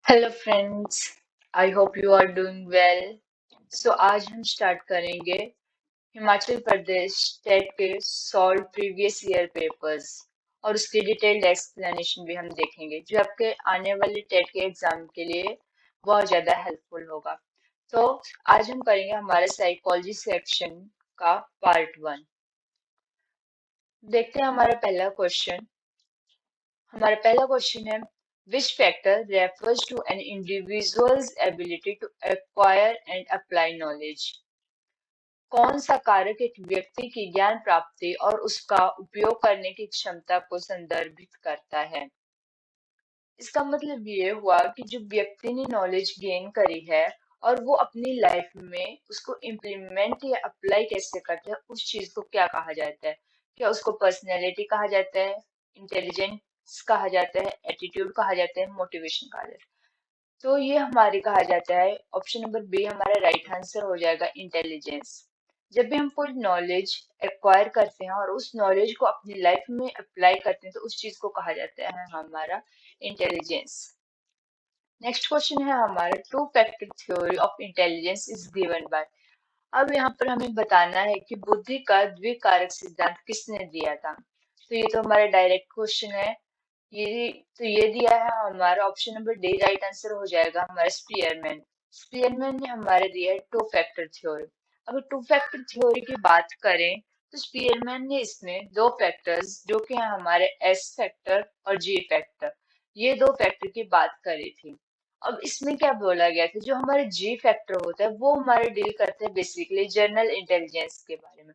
Hello friends, I hope you are doing well. So आज हम start करेंगे Himachal Pradesh TET के सॉल्व प्रीवियस ईयर पेपर्स और उसकी डिटेल्ड एक्सप्लेनेशन भी हम देखेंगे जो आपके आने वाले टेट के एग्जाम के लिए बहुत ज़्यादा हेल्पफुल होगा। तो आज हम करेंगे हमारे साइकोलॉजी सेक्शन का पार्ट 1। देखते हैं हमारा पहला क्वेश्चन है which factor refers to an individual's ability to acquire and apply knowledge। कौन सा कारक एक व्यक्ति की ज्ञान प्राप्ति और उसका उपयोग करने की क्षमता को संदर्भित करता है। इसका मतलब ये हुआ कि जो व्यक्ति ने नॉलेज गेन करी है और वो अपनी लाइफ में उसको इम्प्लीमेंट या अप्लाई कैसे करते हैं, उस चीज को क्या कहा जाता है। क्या उसको पर्सनैलिटी कहा जाता है, इंटेलिजेंस कहा जाता है, एटीट्यूड कहा जाता है, मोटिवेशन कहा जाता है। तो ये हमारे कहा जाता है, ऑप्शन नंबर बी हमारा राइट आंसर हो जाएगा, इंटेलिजेंस। जब भी हम कोई नॉलेज एक्वायर करते हैं और उस नॉलेज को अपनी लाइफ में अप्लाई करते हैं तो उस चीज को कहा जाता है हमारा इंटेलिजेंस। नेक्स्ट क्वेश्चन है हमारा two factor theory of intelligence is given by. अब यहाँ पर हमें बताना है कि बुद्धि का द्विकारक सिद्धांत किसने दिया था। तो ये तो हमारा डायरेक्ट क्वेश्चन है। ये ये दिया है हमारा option number D, right answer हो जाएगा हमारा स्पीयरमैन। स्पीयरमैन ने हमारे दिया है टू फैक्टर थ्योरी। अगर टू फैक्टर थ्योरी की बात करें तो स्पीयरमैन ने इसमें दो फैक्टर्स जो कि हैं हमारे एस फैक्टर और जी फैक्टर, ये दो फैक्टर की बात करी थी। अब इसमें क्या बोला गया था, जो हमारे जी फैक्टर होता है वो हमारे डील करते हैं बेसिकली जनरल इंटेलिजेंस के बारे में।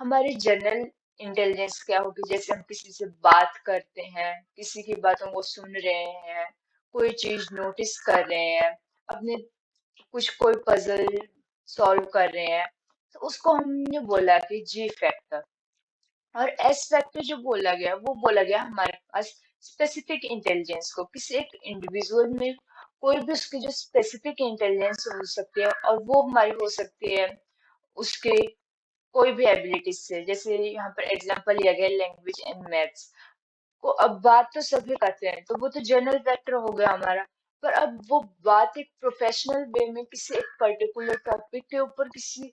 हमारी जनरल इंटेलिजेंस क्या होगी, जैसे हम किसी से बात करते हैं, किसी की बातों को सुन रहे हैं, कोई चीज नोटिस कर रहे हैं, अपने कुछ कोई पजल सॉल्व कर रहे हैं, तो उसको हमने बोला कि जी फैक्टर। और एस फैक्टर जो बोला गया वो बोला गया हमारे पास स्पेसिफिक इंटेलिजेंस को, किसी एक इंडिविजुअल में कोई भी उसकी जो स्पेसिफिक इंटेलिजेंस हो सकती है और वो हमारी हो सकती है उसके कोई भी एबिलिटीज से। जैसे यहाँ पर एग्जांपल लिया गया लैंग्वेज एंड मैथ्स को। अब बात तो सभी करते हैं तो वो तो जनरल फैक्टर हो गया हमारा, पर अब वो बात एक प्रोफेशनल वे में किसी एक पर्टिकुलर टॉपिक के ऊपर किसी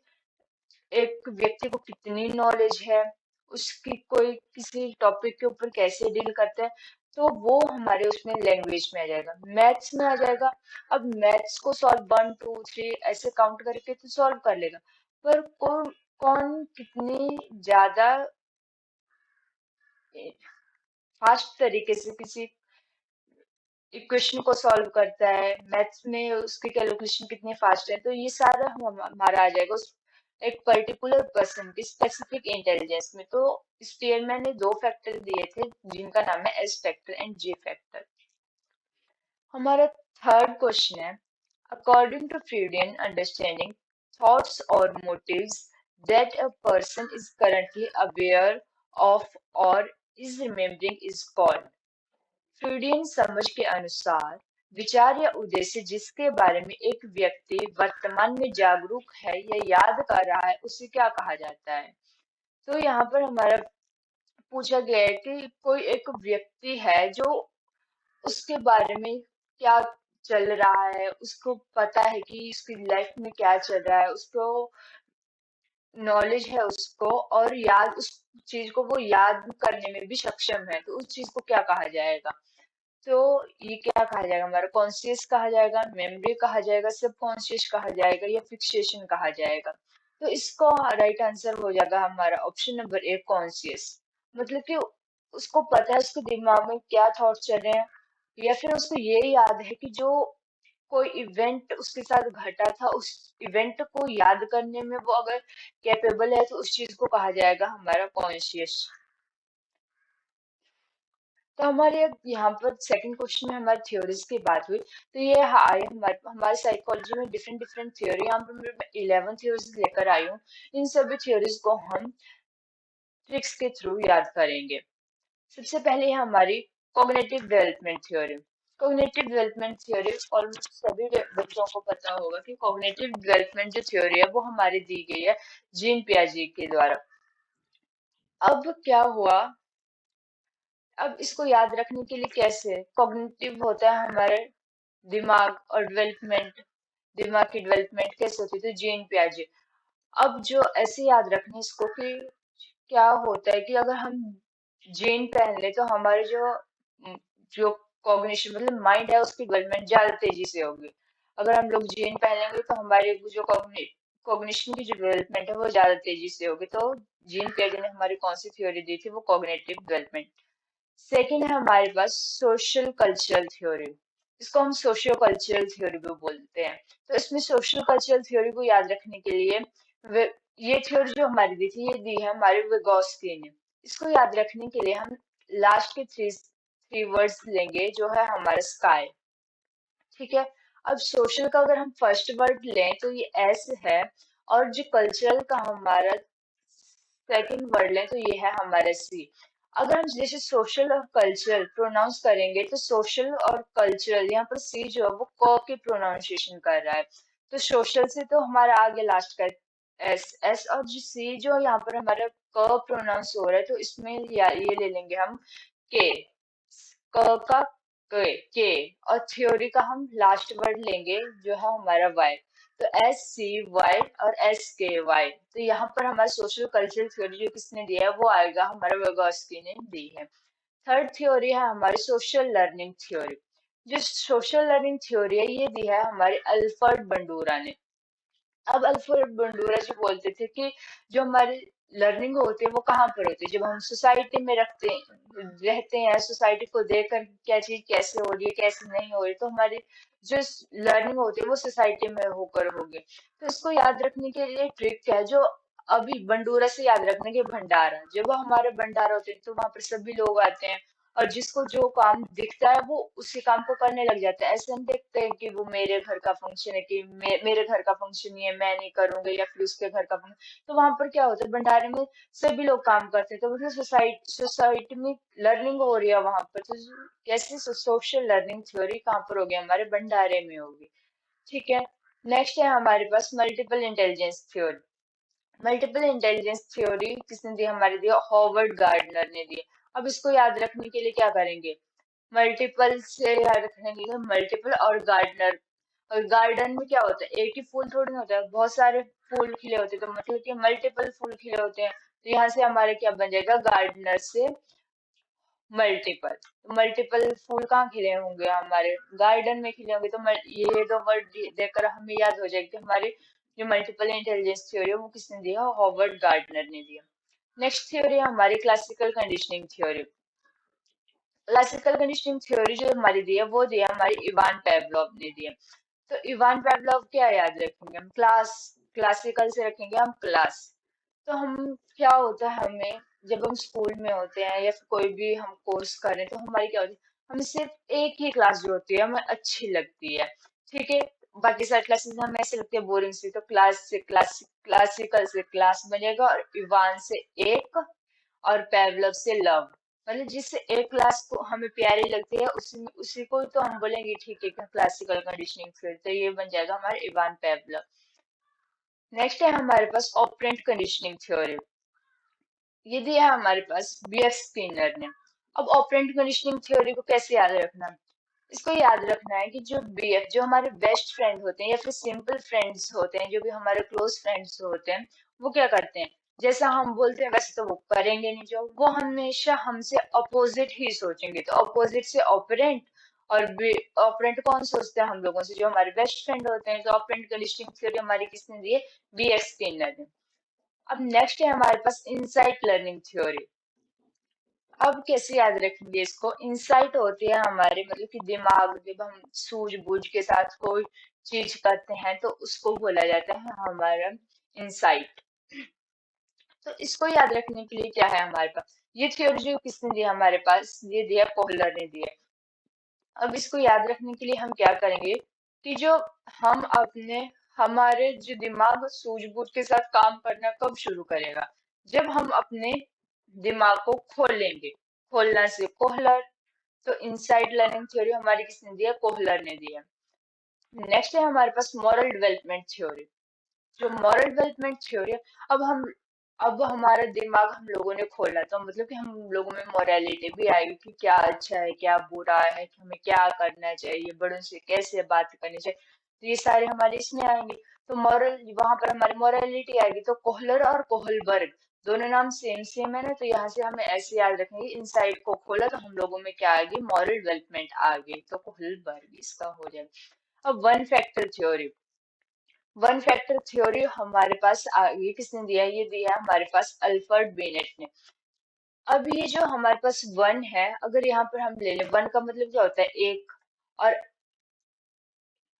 एक व्यक्ति को कितनी नॉलेज है, उसकी कोई किसी टॉपिक के ऊपर कैसे डील करता है, तो वो हमारे उसमें लैंग्वेज में आ जाएगा, मैथ्स में आ जाएगा। अब मैथ्स को सॉल्व 1 2 3 ऐसे काउंट करके तो सॉल्व कर लेगा, पर कौन कौन कितनी ज्यादा फास्ट तरीके से किसी इक्वेशन को सॉल्व करता है, मैथ्स में उसकी कैलकुलेशन कितनी फास्ट है, तो ये सारा हमारा आ जाएगा उस एक पर्टिकुलर पर्सन की स्पेसिफिक इंटेलिजेंस में। तो स्पीयरमैन ने दो फैक्टर दिए थे जिनका नाम है S factor and G factor. हमारा थर्ड क्वेश्चन है according to Freudian understanding thoughts और motives that a person is currently aware of और is remembering is called. Freudian समझ के अनुसार विचार या उद्देश्य जिसके बारे में एक व्यक्ति वर्तमान में जागरूक है या याद कर रहा है उसे क्या कहा जाता है। तो यहाँ पर हमारा पूछा गया है कि कोई एक व्यक्ति है जो उसके बारे में क्या चल रहा है, उसको पता है कि उसकी लाइफ में क्या चल रहा है, उसको नॉलेज है उसको, और याद उस चीज को वो याद करने में भी सक्षम है, तो उस चीज को क्या कहा जाएगा। तो ये क्या कहा जाएगा, हमारा कॉन्शियस कहा जाएगा, मेमोरी कहा जाएगा, सब कॉन्शियस कहा जाएगा या फिक्सेशन कहा जाएगा। तो इसको राइट आंसर हो जाएगा हमारा ऑप्शन नंबर ए, कॉन्शियस। मतलब कि उसको पता है उसके दिमाग में क्या थॉट चल रहे हैं, या फिर उसको ये याद है कि जो कोई इवेंट उसके साथ घटा था उस इवेंट को याद करने में वो अगर कैपेबल है तो उस चीज को कहा जाएगा हमारा कॉन्शियस। तो हमारे यहाँ पर सेकंड क्वेश्चन में हमारी थ्योरीज की बात हुई, तो ये हमारे साइकोलॉजी में डिफरेंट डिफरेंट थ्योरी, यहाँ पर मैं 11 थ्योरीज लेकर आई हूँ। इन सभी थ्योरीज को हम ट्रिक्स के थ्रू याद करेंगे। सबसे पहले है हमारी cognitive development theory. Cognitive development theory almost सभी बच्चों को पता होगा कि कॉग्निटिव डेवलपमेंट जो थ्योरी है वो हमारी दी गई है जीन पियाजे के द्वारा। अब क्या हुआ, अब इसको याद रखने के लिए कैसे, कॉग्निटिव होता है हमारे दिमाग और दिमाग की डेवलपमेंट कैसे होती है, तो जीन पियाजे। अब जो ऐसे याद रखना इसको कि क्या होता है कि अगर हम जीन पहन ले तो हमारे जो कॉग्निशन मतलब माइंड है उसकी डेवलपमेंट ज्यादा तेजी से होगी। अगर हम लोग जीन पहनेंगे तो हमारे वो जो कॉग्निशन की जो डेवलपमेंट है वो ज्यादा तेजी से होगी। तो जीन पियाजे ने हमारी कौन सी थ्योरी दी थी, वो कॉग्निटिव डेवलपमेंट। सेकेंड है हमारे पास सोशल कल्चरल थ्योरी। इसको हम सोशियो कल्चरल थ्योरी भी बोलते हैं। तो इसमें सोशल कल्चरल थ्योरी को याद रखने के लिए ये थ्योरी जो हमारी दी थी, ये दी है हमारे विगोस्की ने। इसको याद रखने के लिए हम लास्ट के थ्री थ्री वर्ड्स लेंगे जो है हमारा स्काई। ठीक है। अब सोशल का अगर हम फर्स्ट वर्ड लें तो ये एस है, और जो कल्चरल का हमारा सेकंड वर्ड लें तो ये है हमारा सी। अगर हम जैसे सोशल और कल्चरल प्रोनाउंस करेंगे तो सोशल और कल्चरल, यहाँ पर सी जो है वो क की प्रोनाउंसिएशन कर रहा है। तो सोशल से तो हमारा आगे लास्ट का एस एस, और जो सी जो यहाँ पर हमारा क प्रोनाउंस हो रहा है तो इसमें ये ले लेंगे हम के। क का के, और थ्योरी का हम लास्ट वर्ड लेंगे जो है हमारा वाई। तो एस सी वाई और एस के वाई। तो यहाँ पर हमारा सोशल कल्चरल थ्योरी जो किसने दिया है वो आएगा हमारा vygotsky ने दी है। थर्ड थ्योरी है हमारी सोशल लर्निंग थ्योरी। जो सोशल लर्निंग थ्योरी है ये दी है हमारे अल्फ्रेड बंडूरा ने। अब अल्फ्रेड बंडूरा जी बोलते थे कि जो हमारी लर्निंग होती है वो कहाँ पर होती है, जब हम सोसाइटी में रहते हैं, सोसाइटी को देखकर क्या चीज कैसे हो रही है कैसे नहीं हो रही, तो हमारी जो लर्निंग होती है वो सोसाइटी में होकर होगी। तो इसको याद रखने के लिए ट्रिक क्या है, जो अभी बंडूरा से याद रखने के भंडारा, जब वो हमारे भंडारा होते हैं तो वहां पर सभी लोग आते हैं और जिसको जो काम दिखता है वो उसी काम को करने लग जाता है। ऐसे हम देखते हैं कि वो मेरे घर का फंक्शन है कि मेरे घर का फंक्शन ही है मैं नहीं करूंगी, या फिर उसके घर का फंक्शन। तो वहां पर क्या होता है, भंडारे में सभी लोग काम करते हैं तो मतलब सोसाइटी में लर्निंग हो रही है वहां पर। तो कैसे सोशल लर्निंग थ्योरी कहाँ पर होगी, हमारे भंडारे में होगी। ठीक है। नेक्स्ट है हमारे पास multiple intelligence theory. Multiple intelligence theory किसने दी, हमारे दी हॉवर्ड गार्डनर ने दी। अब इसको याद रखने के लिए क्या करेंगे, मल्टीपल से याद रखने के लिए मल्टीपल और गार्डनर। और गार्डन में क्या होता है, एक ही फूल थोड़ी ना होता है, बहुत सारे फूल खिले होते हैं, तो मतलब कि मल्टीपल फूल खिले होते हैं। तो यहाँ से हमारे क्या बन जाएगा, गार्डनर से मल्टीपल। मल्टीपल फूल कहाँ खिले होंगे, हमारे गार्डन में खिले होंगे। तो ये दो वर्ड देखकर हमें याद हो जाएगा कि हमारे जो मल्टीपल इंटेलिजेंस थ्योरी है वो किसने दिया, हॉवर्ड गार्डनर ने दिया। नेक्स्ट थ्योरी है हमारी classical conditioning theory. Classical conditioning theory जो हमारी दी है वो दी है हमारी इवान पेवलोव ने दी है। तो इवान पेवलोव क्या याद रखेंगे हम, क्लासिकल से रखेंगे हम क्लास। तो हम क्या होता है, हमें जब हम स्कूल में होते हैं या फिर कोई भी हम कोर्स कर रहे हैं तो हमारी क्या होती है, हमें सिर्फ एक ही क्लास जो होती है हमें अच्छी लगती है। ठीक है। बाकी सारी क्लासेस हमें ऐसे लगती है बोरिंग सी, तो क्लासिकल से क्लास बनेगा, और इवान से एक, और पेवलव से लव। मतलब जिससे एक क्लास को हमें प्यारी लगती है उसी उसी को तो हम बोलेंगे ठीक है क्लासिकल कंडीशनिंग फिर, तो ये बन जाएगा हमारे इवान पेवलव। नेक्स्ट है हमारे पास ऑपरेंट कंडीशनिंग थ्योरी। ये दिया है हमारे पास बीएफ स्किनर ने। अब ऑपरेंट कंडीशनिंग थ्योरी को कैसे याद रखना है? इसको याद रखना है कि जो बीएफ जो हमारे बेस्ट फ्रेंड होते हैं या फिर सिंपल फ्रेंड्स होते हैं, जो भी हमारे क्लोज फ्रेंड्स होते हैं, वो क्या करते हैं, जैसा हम बोलते हैं वैसे तो वो करेंगे नहीं, जो वो हमेशा हमसे अपोजिट ही सोचेंगे। तो अपोजिट से ऑपरेंट, और ऑपरेंट कौन सोचते हैं हम लोगों से, जो हमारे बेस्ट फ्रेंड होते हैं। तो ऑपरेंट कंडीशनिंग थ्योरी हमारी किसने दी है, बीएफ स्किनर ने। अब नेक्स्ट है हमारे पास इंसाइट लर्निंग थ्योरी। अब कैसे याद रखेंगे इसको, इंसाइट होती है हमारे मतलब कि दिमाग, जब हम सूझबूझ के साथ कोई चीज करते हैं तो उसको बोला जाता है हमारा इंसाइट। तो इसको याद रखने के लिए क्या है हमारे पास, ये थ्योरी जो किसने दिया हमारे पास, ये दिया कोहलर ने दिया। अब इसको याद रखने के लिए हम क्या करेंगे कि जो हम अपने हमारे जो दिमाग सूझबूझ के साथ काम करना कब शुरू करेगा, जब हम अपने दिमाग को खोलेंगे। खोलना से कोहलर। तो इनसाइड लर्निंग थ्योरी हमारी किसने दिया, कोहलर ने दिया। नेक्स्ट है हमारे पास मॉरल डेवलपमेंट थ्योरी। जो मॉरल डेवलपमेंट थ्योरी है, अब हम अब हमारा दिमाग हम लोगों ने खोला तो मतलब कि हम लोगों में मोरालिटी भी आएगी कि क्या अच्छा है क्या बुरा है, कि हमें क्या करना चाहिए, बड़ों से कैसे बात करनी चाहिए, तो ये सारे हमारे इसमें आएंगे। तो मॉरल वहां पर हमारी मोरालिटी आएगी। तो कोहलर और कोहलबर्ग दोनों नाम सेम सेम है ना, तो यहाँ से हमें ऐसे याद रखेंगे, इन साइड को खोला तो हम लोगों में क्या आ गई, मॉरल डेवलपमेंट आ गई, तो कोहलबर्ग इसका हो जाएगा। अब one factor theory, one factor theory हमारे पास ये किसने दिया है, ये दिया है हमारे पास अल्फ्रेड बिनेट ने। अब ये जो हमारे पास वन है, अगर यहाँ पर हम ले लें, वन का मतलब क्या होता है, एक। और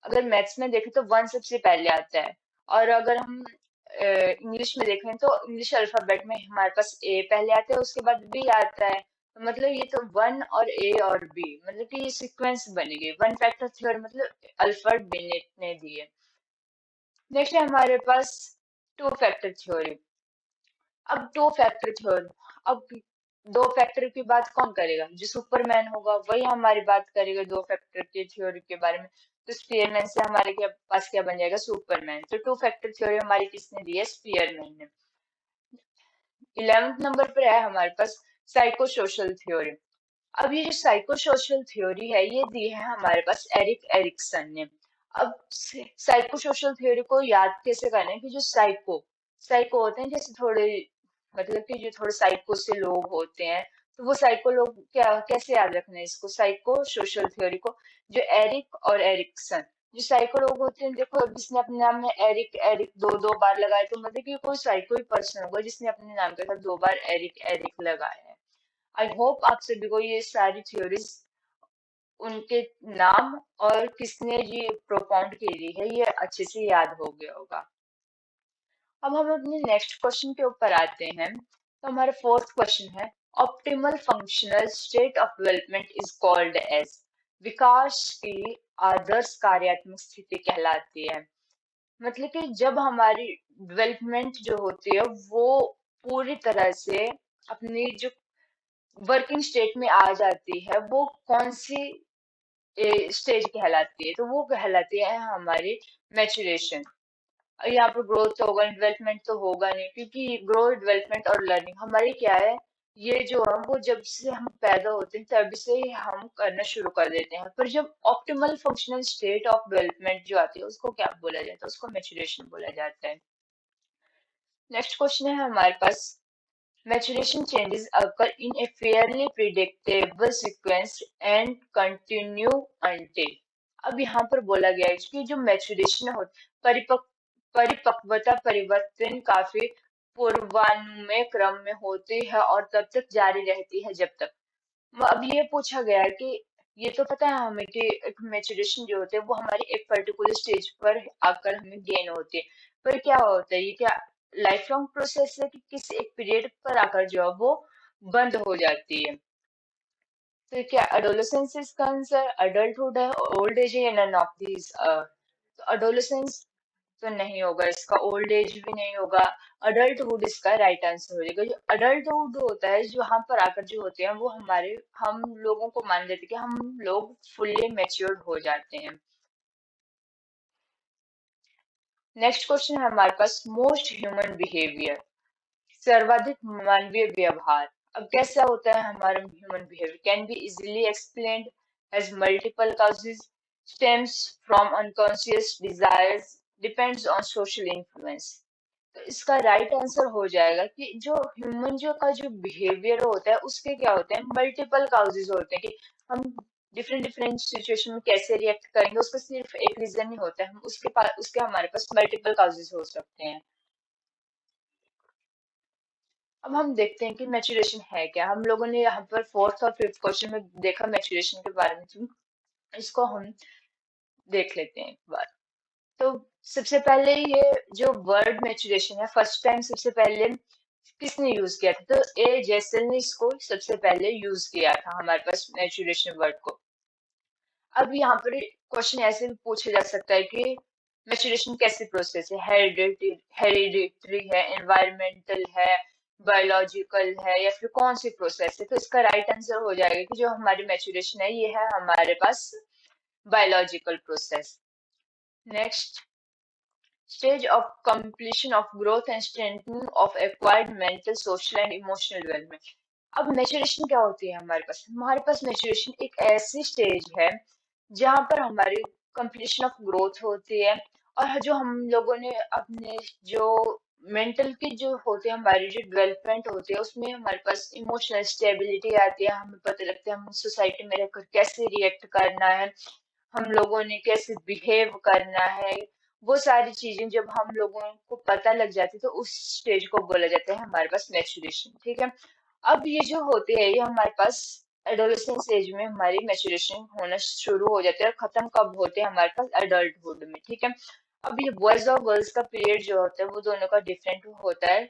अगर मैथ्स में देखें तो वन सबसे पहले आता है। और अगर हम इंग्लिश में देखें तो इंग्लिश अल्फाबेट में हमारे पास ए पहले आता है, उसके बाद बी आता है। तो मतलब ये तो वन और ए और बी, मतलब कि ये सीक्वेंस बनी गई। वन फैक्टर थ्योरी मतलब अल्फ्रेड बिनेट ने दी है। नेक्स्ट है हमारे पास टू फैक्टर थ्योरी। अब टू फैक्टर थ्योरी, अब दो फैक्टर की बात कौन करेगा, जो सुपरमैन होगा वही हमारी बात करेगा दो फैक्टर की थ्योरी के बारे में। तो स्पीयरमैन से हमारे के पास क्या बन जाएगा, सुपरमैन। तो टू फैक्टर थ्योरी हमारी किसने दी है, स्पीयरमैन ने। 11th नंबर पर है हमारे पास साइको सोशल थ्योरी। अब ये जो साइको सोशल थ्योरी है ये दी है हमारे पास एरिक एरिक्सन ने। अब साइको सोशल थ्योरी को याद कैसे करना है, कि जो साइको साइको होते हैं, जैसे थोड़े मतलब कि जो थोड़े साइको से लोग होते हैं, तो वो साइको लोग क्या कैसे याद रखना है इसको, साइको सोशल थ्योरी को। जो एरिक और एरिक्सन, जो साइको लोग होते हैं, देखो जिसने अपने नाम में एरिक एरिक दो दो बार लगाए, तो मतलब कि कोई साइको ही पर्सन होगा जिसने अपने नाम के साथ दो बार एरिक एरिक लगाया है। आई होप आप सभी को ये सारी थ्योरीज, उनके नाम और किसने ये प्रोपाउंड की है, ये अच्छे से याद हो गया होगा। अब हम अपने नेक्स्ट क्वेश्चन के ऊपर आते हैं। तो हमारा फोर्थ क्वेश्चन है, optimal functional state of development is called age. विकास की आदर्श कार्यात्मक स्थिति कहलाती है। मतलब कि जब हमारी डेवलपमेंट जो होती है वो पूरी तरह से अपनी जो वर्किंग स्टेट में आ जाती है, वो कौन सी स्टेज कहलाती है, तो वो कहलाती है हमारी मैचुरेशन। यहाँ पर ग्रोथ तो होगा, डेवलपमेंट तो होगा नहीं, क्योंकि ग्रोथ डेवलपमेंट और लर्निंग हमारी क्या है, ये जो है वो जब से हम पैदा होते हैं तब से ही हम करना शुरू कर देते हैं। पर जब optimal functional state of development जो आती है उसको क्या बोला जाता है, उसको मैचुरेशन बोला जाता है। नेक्स्ट क्वेश्चन है हमारे पास, maturation changes occur in a fairly predictable sequence and continue until। अब यहाँ पर बोला गया है कि जो मैचुरेशन हो, परिपक्वता परिवर्तन काफी पूर्वानुमेय क्रम में होती है और तब तक जारी रहती है जब तक। अब ये पूछा गया है कि ये तो पता है हमें कि एक मैचुरेशन जो होते हैं वो हमारी एक पर्टिकुलर स्टेज पर आकर हमें गेन होती है। पर क्या होता है, ये क्या लाइफ लॉन्ग प्रोसेस है कि किसी एक पीरियड पर आकर जो है वो बंद हो जाती है। तो क्या एडोलेसेंस इसका आंसर, अडल्टहुड है, ओल्ड एज है, या नन ऑफ दीज। तो एडोलेसेंस तो नहीं होगा इसका, ओल्ड एज भी नहीं होगा, अडल्टहुड इसका राइट आंसर हो जाएगा। जो अडल्टहुड होता है, जो वहां पर आकर जो होते हैं वो हमारे हम लोगों को मान लेते हैं कि हम लोग फुल्ली मैच्योर्ड हो जाते हैं। नेक्स्ट क्वेश्चन है हमारे पास, मोस्ट ह्यूमन बिहेवियर, सर्वाधिक मानवीय व्यवहार। अब कैसा होता है हमारा human behaviour, can be easily explained, has multiple causes, stems from unconscious desires, depends on social influence। तो इसका राइट आंसर हो जाएगा कि जो ह्यूमन जो का जो बिहेवियर होता है उसके क्या होते हैं, मल्टीपल काउजेज होते हैं, कि हम डिफरेंट डिफरेंट सिचुएशन में कैसे रिएक्ट करेंगे, उसका सिर्फ एक रीजन नहीं होता है, हम उसके पास उसके हमारे पास मल्टीपल काउजेज हो सकते हैं। अब हम देखते हैं कि मैचुरेशन है क्या। हम लोगों ने यहाँ पर फोर्थ और फिफ्थ क्वेश्चन में देखा मैचुरेशन के बारे में, तो इसको हम देख लेते हैं एक बार। तो सबसे पहले ये जो वर्ड मैचुरेशन है, फर्स्ट टाइम सबसे पहले किसने यूज किया था, तो ए जेसल ने इसको सबसे पहले यूज किया था हमारे पास मैचुरेशन वर्ड को। अब यहाँ पर क्वेश्चन ऐसे भी पूछा जा सकता है कि मैचुरेशन कैसी प्रोसेस है, हेरिडिटरी है, एनवायरमेंटल है, बायोलॉजिकल है, या फिर कौन सी प्रोसेस है। तो इसका राइट आंसर हो जाएगा कि जो हमारी मैचुरेशन है ये है हमारे पास biological process. Next, stage of completion of growth and strengthening of acquired mental social and emotional development. अब मैच्योरेशन क्या होती है हमारे पास मैच्योरेशन एक ऐसी स्टेज है जहां पर हमारी कंप्लीशन ऑफ ग्रोथ होती है, और जो हम लोगों ने अपने जो मेंटल की जो होते हैं हमारी जो डेवलपमेंट होती है उसमें हमारे पास इमोशनल स्टेबिलिटी आती है, हमें पता लगता है हम सोसाइटी में रहकर कैसे रिएक्ट करना है, हम लोगों ने कैसे बिहेव करना है। वो सारी चीजें जब हम लोगों को पता लग जाती है तो उस स्टेज को बोला जाता है हमारे पास मैच्योरेशन। ठीक है, अब ये जो होते हैं ये हमारे पास एडोलेसेंस एज में हमारी मैच्योरेशन होना शुरू हो जाता है, और खत्म कब होते हैं हमारे पास एडल्टहुड में। ठीक है, अब ये बॉयज और गर्ल्स का पीरियड जो होता है वो दोनों का डिफरेंट होता है।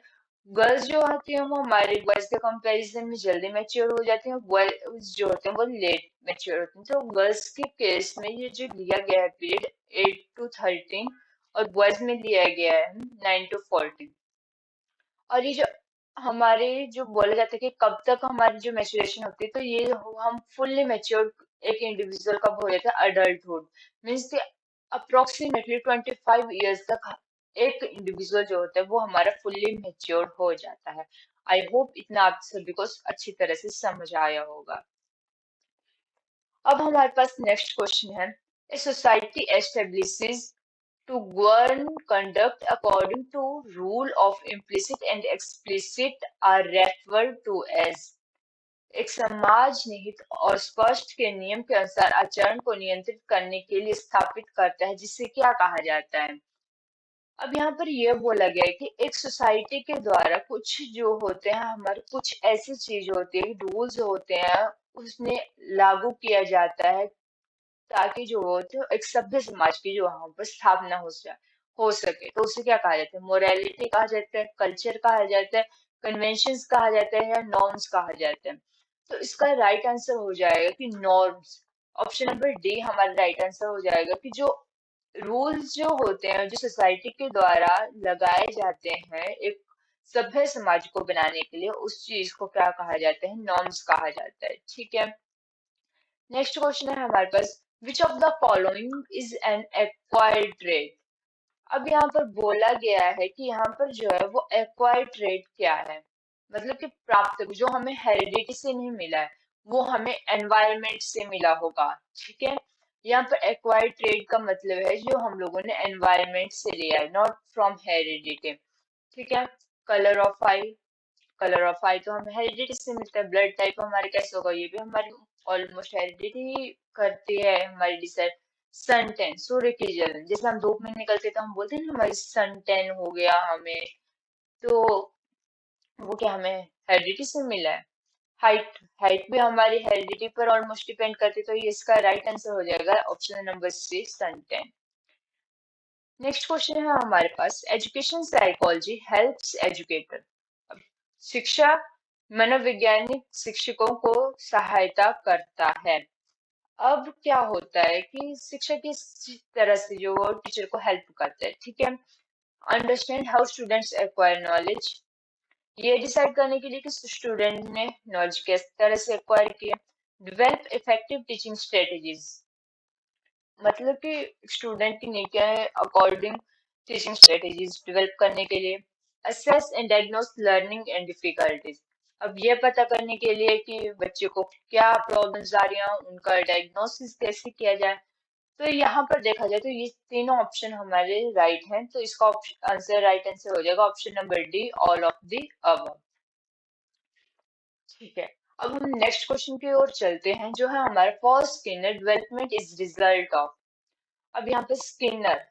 गर्ल्स जो होती हैं वो हमारे बॉयज के कंपैरिजन में जल्दी मैच्योर हो जाती हैं, और बॉयज जो होते हैं वो लेट मैच्योर होते हैं। तो गर्ल्स के केस में ये जो लिया गया है पीरियड 8 to 13, और बॉयज में लिया गया है 9 to 14। और ये जो हमारे जो बोला जाता है कि कब तक हमारी जो मैच्योरेशन होती है, तो ये हम फुल्ली मैच्योर एक इंडिविजुअल कब हो जाता है एडल्टहुड, मीन्स कि अप्रोक्सीमेटली 25 ईयर्स तक एक इंडिविजुअल जो होता है वो हमारा फुल्ली मैच्योर हो जाता है। आई होप इतना आप सभी को अच्छी तरह से समझ आया होगा। अब हमारे पास नेक्स्ट क्वेश्चन है, a society establishes to govern conduct according to rule of implicit and explicit are referred to as। एक समाज निहित और स्पष्ट के नियम के अनुसार आचरण को नियंत्रित करने के लिए स्थापित करता है, जिसे क्या कहा जाता है। अब यहाँ पर यह बोला गया है कि एक सोसाइटी के द्वारा कुछ जो होते हैं हमारे कुछ ऐसी चीज होती है, रूल्स होते हैं, उसमें लागू किया जाता है ताकि जो हो तो एक सभ्य समाज की जो वहां पर स्थापना हो सके। तो उसे क्या कहा जाता है, मोरालिटी कहा जाता है, कल्चर कहा जाता है, कन्वेंशंस कहा जाता है, या नॉर्म्स कहा जाता है। तो इसका राइट आंसर हो जाएगा कि नॉर्म्स। ऑप्शन नंबर डी हमारा राइट आंसर हो जाएगा कि जो रूल्स जो होते हैं जो सोसाइटी के द्वारा लगाए जाते हैं एक सभ्य समाज को बनाने के लिए, उस चीज को क्या कहा जाता है, नॉर्म्स कहा जाता है। ठीक है, नेक्स्ट क्वेश्चन है हमारे पास, which of the following is an acquired trait. अब यहाँ पर बोला गया है कि यहाँ पर जो है वो एक्वायर्ड ट्रेट क्या है, मतलब कि प्राप्त जो हमें हेरिडिटी से नहीं मिला है, वो हमें एनवायरमेंट से मिला होगा। ठीक है, यहाँ पर एक्वायर्ड ट्रेट का मतलब है जो हम लोगों ने एनवायरमेंट से लिया है, नॉट फ्रॉम हेरिडिटी। ठीक है, colour of eye, colour of eye तो हमें हेरिडिटी से मिलता है। ब्लड टाइप हमारे कैसे होगा, ये भी हमारी ऑलमोस्ट हेरिडिटी करती है हमारी डिसाइड। सन टैन, सूर्य की जलन, जैसे हम धूप में निकलते तो हम बोलते हैं ना हमारी सन टैन हो गया हमें, तो वो क्या हमें हेरिडिटी से मिला है। हाइट, हाइट भी हमारी हेरिडिटी पर ऑलमोस्ट डिपेंड करती है, तो ये इसका राइट आंसर हो जाएगा option number C, sun tan. Next question है हमारे पास, एजुकेशन साइकोलॉजी हेल्प्स एजुकेटर। शिक्षा मनोवैज्ञानिक शिक्षकों को सहायता करता है। अब क्या होता है कि शिक्षा किस तरह से जो वो टीचर को हेल्प करता है। ठीक है, understand how students acquire knowledge, ये डिसाइड करने के लिए कि स्टूडेंट ने नॉलेज किस तरह से एक्वायर किया। डेवलप इफेक्टिव टीचिंग स्ट्रेटेजीज, मतलब कि स्टूडेंट की नीड क्या है अकॉर्डिंग टीचिंग स्ट्रेटेजीज डेवलप करने के लिए। Assess and diagnose learning and difficulties, अब ये पता करने के लिए कि बच्चे को क्या प्रॉब्लम्स आ रही हैं, उनका डायग्नोसिस कैसे किया जाए। तो यहाँ पर देखा जाए तो ये तीनों ऑप्शन हमारे राइट हैं, तो इसका आंसर राइट आंसर हो जाएगा option number D, all of the above. ठीक है, अब हम नेक्स्ट क्वेश्चन की ओर चलते हैं जो है हमारे for Skinner development is result of. अब यहाँ पे स्किनर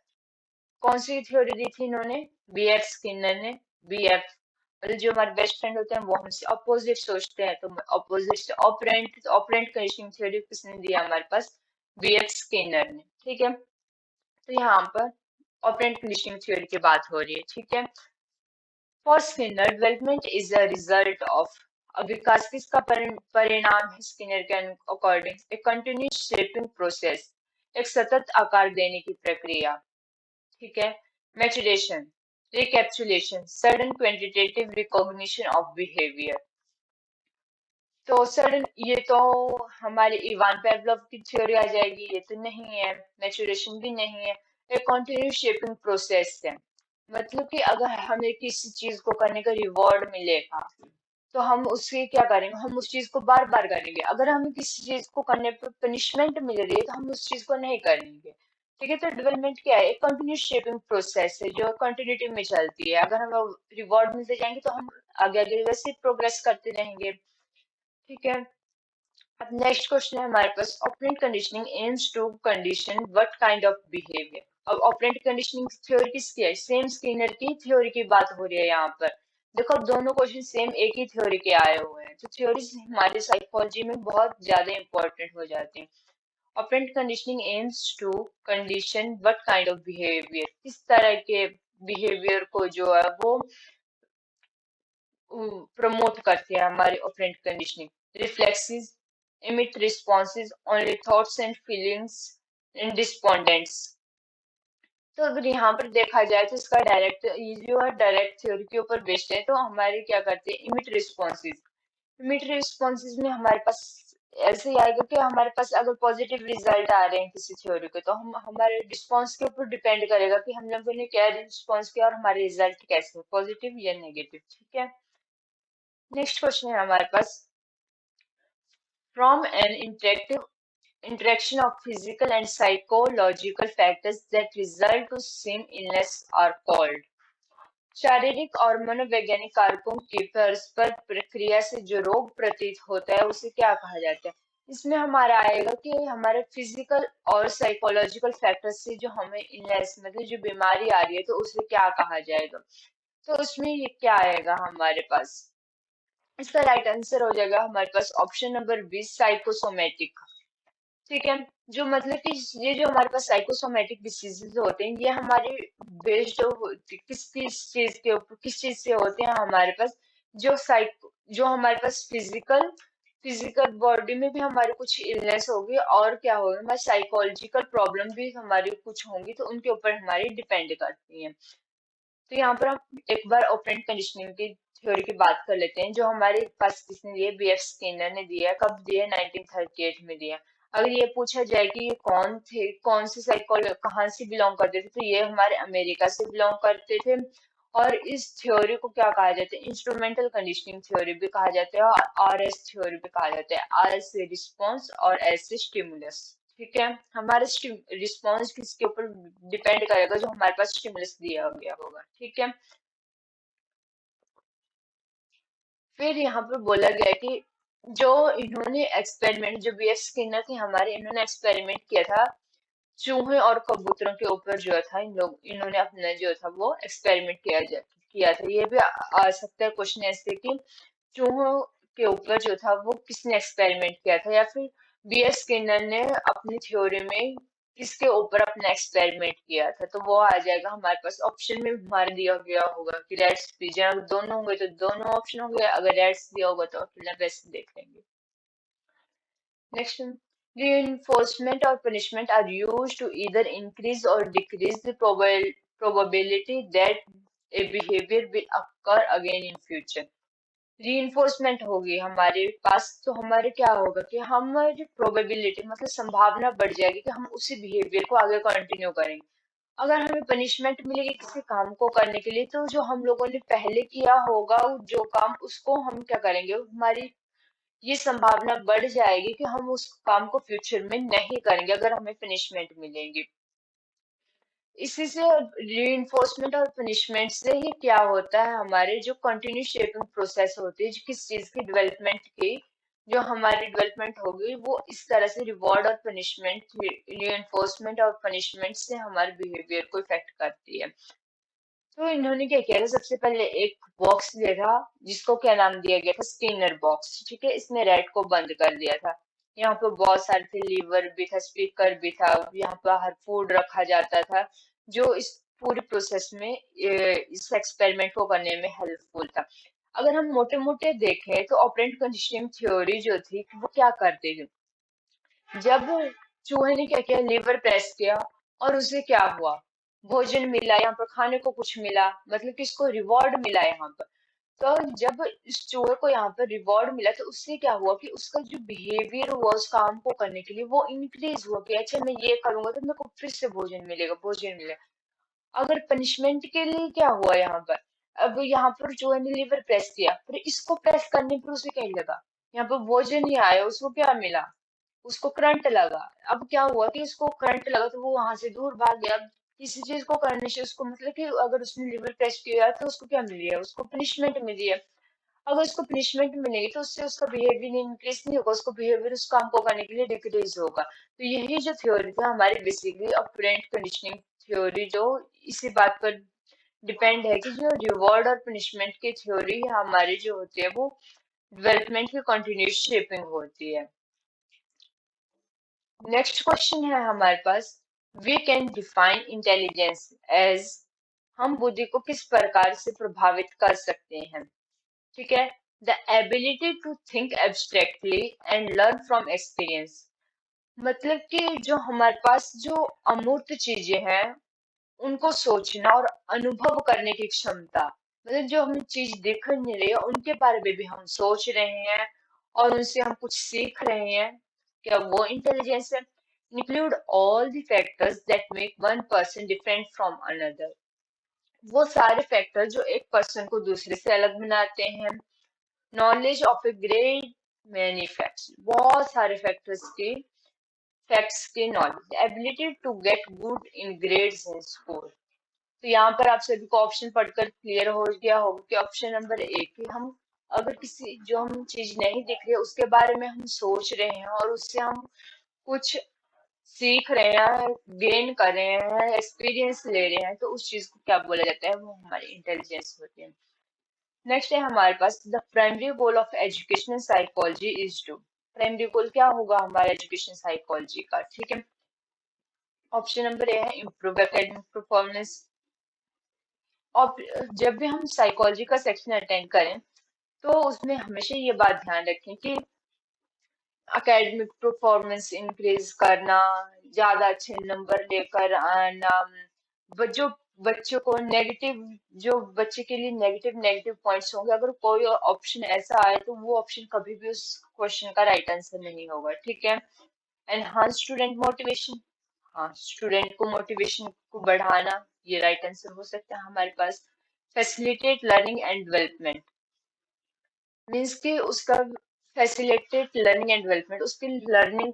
कौन सी थ्योरी दी थी इन्होंने, बीएफ स्किनर ने। बीएफ मतलब जो हमारे बेस्ट फ्रेंड होते हैं वो हमसे अपोजिट सोचते हैं, तो अपोजिट से ऑपरेंट, ऑपरेंट कंडीशनिंग थ्योरी किसने दिया हमारे पास, बीएफ स्किनर ने। ठीक है, तो यहाँ पर ऑपरेंट कंडीशनिंग थ्योरी की बात हो रही है। ठीक है, for Skinner development is a result of, अब विकास किसका परिणाम है स्किनर के according, a continuous shaping process, एक सतत आकार देने की प्रक्रिया। ठीक है, maturation, recapitulation, sudden quantitative recognition of behaviour. तो सडन, ये तो हमारे इवान पेवलोव की थ्योरी आ जाएगी, ये तो नहीं है। मैचुरेशन भी नहीं है। एक कंटिन्यूस शेपिंग प्रोसेस है। मतलब कि अगर हमें किसी चीज को करने का रिवॉर्ड मिलेगा तो हम उससे क्या करेंगे, हम उस चीज को बार बार करेंगे। अगर हमें किसी चीज को करने पर पनिशमेंट मिल रही है तो हम उस चीज को नहीं करेंगे। ठीक है, तो डेवलपमेंट क्या है, एक कंटिन्यूस शेपिंग प्रोसेस है जो कंटिन्यूटी में चलती है। अगर हमें रिवॉर्ड मिलते जाएंगे तो हम आगे आगे वैसे प्रोग्रेस करते रहेंगे। ठीक है, अब नेक्स्ट क्वेश्चन है हमारे पास, operant conditioning aims to condition what kind of behaviour. अब ऑपरेंट कंडीशनिंग थ्योरी किसकी है, सेम स्किनर की थ्योरी की बात हो रही है यहाँ पर। देखो अब दोनों क्वेश्चन सेम एक ही थ्योरी के आए हुए हैं, तो थ्योरीज हमारी साइकोलॉजी में बहुत ज्यादा इंपॉर्टेंट हो जाती हैं। Operant conditioning aims to condition what kind of behaviour, किस तरह के बिहेवियर को जो है वो प्रमोट करती है हमारी operant conditioning. Reflexes, emit responses only thoughts and feelings in respondents। तो अगर यहाँ पर देखा जाए तो इसका डायरेक्ट, ये जो है डायरेक्ट थ्योरी के ऊपर बेस्ड है। तो हमारे क्या करते हैं, इमिट रिस्पॉन्सेज। इमिट रिस्पॉन्सेज में हमारे पास ऐसे ही आएगा कि हमारे पास अगर पॉजिटिव रिजल्ट आ रहे हैं किसी थ्योरी के, तो हम हमारे रिस्पॉन्स के ऊपर डिपेंड करेगा कि हम लोगों ने क्या रिस्पॉन्स किया और हमारे रिजल्ट कैसे, पॉजिटिव या नेगेटिव। ठीक है, नेक्स्ट क्वेश्चन है हमारे पास, from an interactive interaction of physical and psychological factors that result to same illness are called। शारीरिक और मनोवैज्ञानिक कारकों की परस्पर प्रक्रिया से जो रोग प्रतीत होता है उसे क्या कहा जाता है। इसमें हमारा आएगा कि हमारे फिजिकल और साइकोलॉजिकल फैक्टर से जो हमें इलनेस मतलब जो बीमारी आ रही है तो उसे क्या कहा जाएगा। तो उसमें ये क्या आएगा हमारे पास, इसका राइट आंसर हो जाएगा हमारे पास ऑप्शन नंबर 20, साइकोसोमेटिक। ठीक है, जो मतलब कि ये जो हमारे पास साइकोसोमेटिक डिसीजेज होते हैं, ये हमारे बेस्ड किस किस चीज के ऊपर, किस चीज से होते हैं हमारे पास, जो साइको जो हमारे पास फिजिकल फिजिकल बॉडी में भी हमारे कुछ इलनेस होगी और क्या होगा, हमारे साइकोलॉजिकल प्रॉब्लम भी हमारी कुछ होंगी, तो उनके ऊपर हमारी डिपेंड करती है। तो यहाँ पर हम एक बार ऑपरेंट कंडीशनिंग की थ्योरी की बात कर लेते हैं, जो हमारे पास किसने दिया, बीएफ स्किनर ने दिया। कब दिया, 1938 में दिया। अगर ये पूछा जाए कि ये कौन थे, कौन से साइकोलॉजी कहाँ से बिलोंग करते थे, तो ये हमारे अमेरिका से बिलोंग करते थे। और इस थ्योरी को क्या कहा जाता है, इंस्ट्रूमेंटल कंडीशनिंग थ्योरी भी कहा जाता है और आरएस थ्योरी भी कहा जाता है। आर से रिस्पॉन्स और एस से स्टिमुलस। ठीक है, हमारा रिस्पॉन्स किसके ऊपर डिपेंड करेगा, जो हमारे पास स्टिमुलस दिया गया होगा। ठीक है, फिर यहाँ पर बोला गया है कि जो इन्होंने एक्सपेरिमेंट, जो बीएफ स्किनर थे हमारे, इन्होंने एक्सपेरिमेंट किया था चूहे और कबूतरों के ऊपर जो था, इन्होंने अपना जो था वो एक्सपेरिमेंट किया था। ये भी आ सकता है क्वेश्चन ऐसे कि चूहों के ऊपर जो था वो किसने एक्सपेरिमेंट किया था, या फिर बीएस स्किनर ने अपनी थ्योरी में किसके ऊपर अपना एक्सपेरिमेंट किया था। तो वो आ जाएगा हमारे पास, ऑप्शन में हमारे दिया गया होगा कि रेट्स पिजन, अगर दोनों होंगे तो दोनों ऑप्शन होंगे, अगर रेट्स दिया होगा तो फिर वैसे देख लेंगे। Next, reinforcement or punishment are used to either increase or decrease the probability that a behavior will occur again in future। Reinforcement होगी हमारे पास तो हमारे क्या होगा कि हमारी प्रोबेबिलिटी मतलब संभावना बढ़ जाएगी कि हम उसी बिहेवियर को आगे कंटिन्यू करेंगे। अगर हमें पनिशमेंट मिलेगी किसी काम को करने के लिए, तो जो हम लोगों ने पहले किया होगा जो काम, उसको हम क्या करेंगे, हमारी ये संभावना बढ़ जाएगी कि हम उस काम को फ्यूचर में नहीं करेंगे अगर हमें पनिशमेंट मिलेगी। इसी से रीइंफोर्समेंट और पनिशमेंट से ही क्या होता है, हमारे जो कंटिन्यू शेपिंग प्रोसेस होती है, जो किस चीज की डेवलपमेंट की, जो हमारी डेवलपमेंट होगी वो इस तरह से रिवॉर्ड और पनिशमेंट, रीइंफोर्समेंट और पनिशमेंट से हमारे बिहेवियर को इफेक्ट करती है। तो इन्होंने क्या किया था, सबसे पहले एक बॉक्स लिया था जिसको क्या नाम दिया गया था, स्किनर बॉक्स। ठीक है, इसमें रैट को बंद कर दिया था। यहाँ पे बहुत सारे थे, लीवर भी था, स्पीकर भी था, यहाँ पर हर फूड रखा जाता था जो इस पूरी प्रोसेस में इस एक्सपेरिमेंट को करने में हेल्पफुल था। अगर हम मोटे मोटे देखें तो ऑपरेंट कंडीशनिंग थ्योरी जो थी वो क्या करती थी, जब चूहे ने क्या किया, लीवर प्रेस किया और उसे क्या हुआ, भोजन मिला, यहाँ पर खाने को कुछ मिला, मतलब कि इसको रिवॉर्ड मिला यहाँ पर। तो जब इस चूहे को यहाँ पर रिवॉर्ड मिला तो उससे क्या हुआ कि उसका जो बिहेवियर हुआ उस काम को करने के लिए वो इंक्रीज हुआ कि अच्छा मैं ये करूंगा तो मेरे को फिर से भोजन मिलेगा। अगर पनिशमेंट के लिए क्या हुआ यहाँ पर, अब यहाँ पर जो है लीवर प्रेस किया, फिर इसको प्रेस करने पर उसे क्या लगा, यहाँ पर भोजन नहीं आया, उसको क्या मिला, उसको करंट लगा। अब क्या हुआ कि उसको करंट लगा तो वो वहां से दूर भाग गया। अब किसी चीज को करने से उसको मतलब कि अगर उसने लिवर प्रेस किया तो उसको क्या मिली है, उसको पनिशमेंट मिली है। अगर उसको पनिशमेंट मिलेगी तो उससे उसका बिहेवियर इंक्रीज नहीं होगा, उसको बिहेवियर उस काम को करने के लिए डिक्रीज होगा। तो यही जो थ्योरी था हमारी बेसिकली ऑपरेंट कंडीशनिंग थ्योरी, जो इसी बात पर डिपेंड है कि जो रिवॉर्ड और पनिशमेंट की थ्योरी हमारी जो होती है वो डेवलपमेंट की कंटिन्यूस शेपिंग होती है। नेक्स्ट क्वेश्चन है हमारे पास, we can define intelligence as, हम बुद्धि को किस प्रकार से प्रभावित कर सकते हैं। ठीक है, the ability to think abstractly and learn from experience, मतलब कि जो हमारे पास जो अमूर्त चीजें हैं उनको सोचना और अनुभव करने की क्षमता, मतलब जो हमें चीज दिख नहीं रही है उनके बारे में भी हम सोच रहे हैं और उनसे हम कुछ सीख रहे हैं, क्या वो इंटेलिजेंस है। Include all the factors that make one person different from another, वो सारे फैक्टर जो एक पर्सन को दूसरे से अलग बनाते हैं। Knowledge of a great many facts, बहुत सारे फैक्ट्स की knowledge, ability to get good in grades in school. तो यहाँ पर आप सभी को ऑप्शन पढ़कर क्लियर हो गया होगा कि ऑप्शन नंबर एक कि हम अगर किसी जो हम चीज नहीं दिख रही है उसके बारे में हम सोच रहे हैं और उससे हम कुछ सीख रहे हैं, गेन कर रहे हैं, एक्सपीरियंस ले रहे हैं, तो उस चीज को क्या बोला जाता है, वो हमारी इंटेलिजेंस होती है। नेक्स्ट है हमारे पास, the primary goal of educational psychology is to, primary goal क्या होगा हमारे एजुकेशन साइकोलॉजी का। ठीक है, ऑप्शन नंबर ए है इम्प्रूव एकेडमिक परफॉर्मेंस। और जब भी हम साइकोलॉजी का सेक्शन अटेंड करें तो उसमें हमेशा ये बात ध्यान रखें कि एकेडमिक परफॉर्मेंस इंक्रीज करना, ज्यादा अच्छे नंबर लेकर आना, जो बच्चों को नेगेटिव, जो बच्चे के लिए नेगेटिव नेगेटिव पॉइंट्स होंगे, अगर कोई ऑप्शन ऐसा आए तो वो ऑप्शन कभी भी उस क्वेश्चन का राइट आंसर नहीं होगा। ठीक है, एनहांस स्टूडेंट मोटिवेशन, हाँ स्टूडेंट को मोटिवेशन को बढ़ाना, ये राइट आंसर हो सकता है हमारे पास। Facilitate learning and development, means कि उसका फैसिलिटेट लर्निंग एंड डेवलपमेंट, उसकी लर्निंग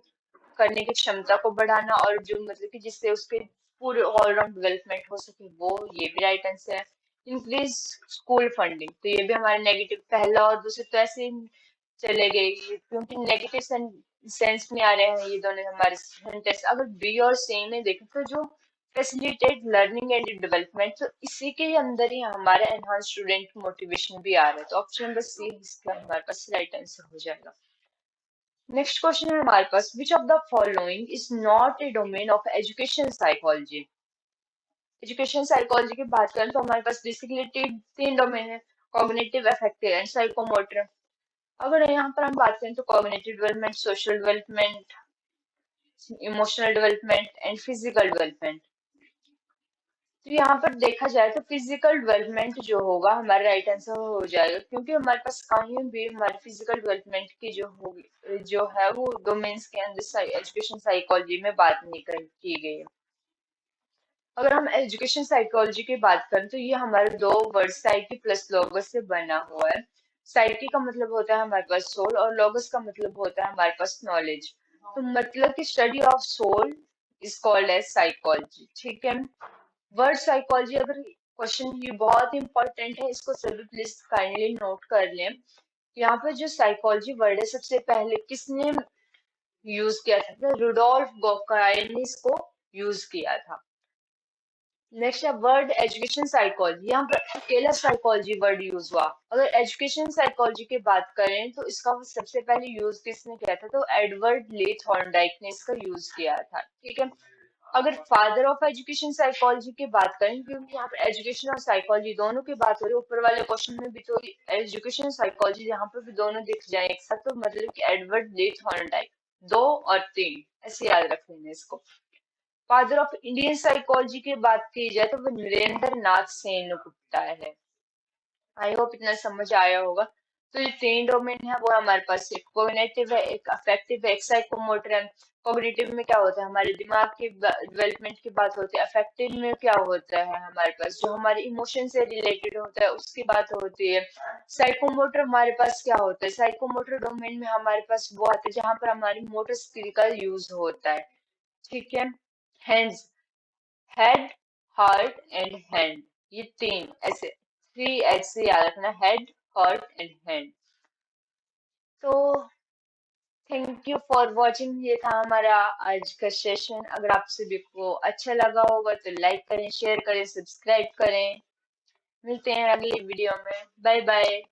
करने की क्षमता को बढ़ाना और जो मतलब कि जिससे उसके पूरे ऑलराउंड डेवलपमेंट हो सके, वो ये भी राइट आंसर है। इंक्रीज स्कूल फंडिंग, तो ये भी हमारे नेगेटिव, पहला और दूसरे तो ऐसे ही चले गए क्योंकि नेगेटिव सेंस में आ रहे हैं ये दोनों हमारे सेंटेंस। अगर बी और सी में देखें तो जो फैसिलिटेट लर्निंग एंड डेवलपमेंट, तो इसी के अंदर ही हमारा एनहांस स्टूडेंट मोटिवेशन भी आ रहा है, तो ऑप्शन नंबर सी इसका हमारे पास राइट आंसर हो जाएगा। नेक्स्ट क्वेश्चन है हमारे पास, which of the following is not a domain of education psychology. Education psychology की बात करें तो हमारे पास बेसिकली तीन डोमेन है, कॉग्निटिव, अफेक्टिव एंड साइकोमोटर। अगर यहाँ पर हम बात करें तो cognitive development, social development, emotional development and physical development. तो यहाँ पर देखा जाए तो फिजिकल डेवलपमेंट जो होगा हमारा राइट आंसर हो जाएगा, क्योंकि हमारे पास कहीं भी हमारे फिजिकल डेवलपमेंट की जो होगी जो है वो डोमेन्स के अंदर एजुकेशन साइकोलॉजी में बात नहीं की गई है। अगर हम एजुकेशन साइकोलॉजी की बात करें तो ये हमारे दो वर्ड साइकी प्लस लोगस से बना हुआ है। साइकी का मतलब होता है हमारे पास सोल और लोगस का मतलब होता है हमारे पास नॉलेज। तो मतलब कि study of soul is called as psychology. ठीक है, वर्ड साइकोलॉजी, अगर क्वेश्चन ये बहुत इंपॉर्टेंट है, इसको सभी प्लीज काइंडली नोट कर लें। यहाँ पर जो साइकोलॉजी वर्ड है सबसे पहले किसने यूज किया था, तो रुडोल्फ गोकाय ने इसको यूज किया था। नेक्स्ट है वर्ड एजुकेशन साइकोलॉजी, यहाँ पर अकेला साइकोलॉजी वर्ड यूज हुआ। अगर एजुकेशन साइकोलॉजी की बात करें तो इसका सबसे पहले यूज किसने किया था, तो एडवर्ड ली थॉर्नडाइक ने इसका यूज किया था। ठीक है, अगर फादर ऑफ एजुकेशन साइकोलॉजी की बात करें, क्योंकि यहाँ पर एजुकेशन और साइकोलॉजी दोनों की बात हो रही है, ऊपर वाले क्वेश्चन में भी तो एजुकेशन साइकोलॉजी यहाँ पर भी दोनों दिख जाए एक साथ, तो मतलब कि एडवर्ड ली थॉर्नडाइक, दो और तीन ऐसे याद रख लेना इसको। फादर ऑफ इंडियन साइकोलॉजी की बात की जाए तो वो नरेंद्र नाथ सेन गुप्ता है। आई होप इतना समझ आया होगा। तो ये तीन डोमेन है वो हमारे पास, एक कोग्निटिव है, एक अफेक्टिव है, एक साइकोमोटर है। कोग्निटिव में क्या होता है, हमारे दिमाग की डेवलपमेंट की बात होती है। अफेक्टिव में क्या होता है, हमारे पास जो हमारे इमोशन से रिलेटेड होता है उसकी बात होती है। साइकोमोटर हमारे पास क्या होता है, साइकोमोटर डोमेन में हमारे पास वो आता है जहाँ पर हमारी मोटर स्किल का यूज होता है। ठीक है। Hands, head, heart and hand, ये तीन ऐसे 3 H से याद रखना, हेड, हार्ट एंड हैंड। तो थैंक यू फॉर वॉचिंग, ये था हमारा आज का सेशन। अगर आप सभी को अच्छा लगा होगा तो लाइक करें, शेयर करें, सब्सक्राइब करें। मिलते हैं अगली वीडियो में। Bye bye.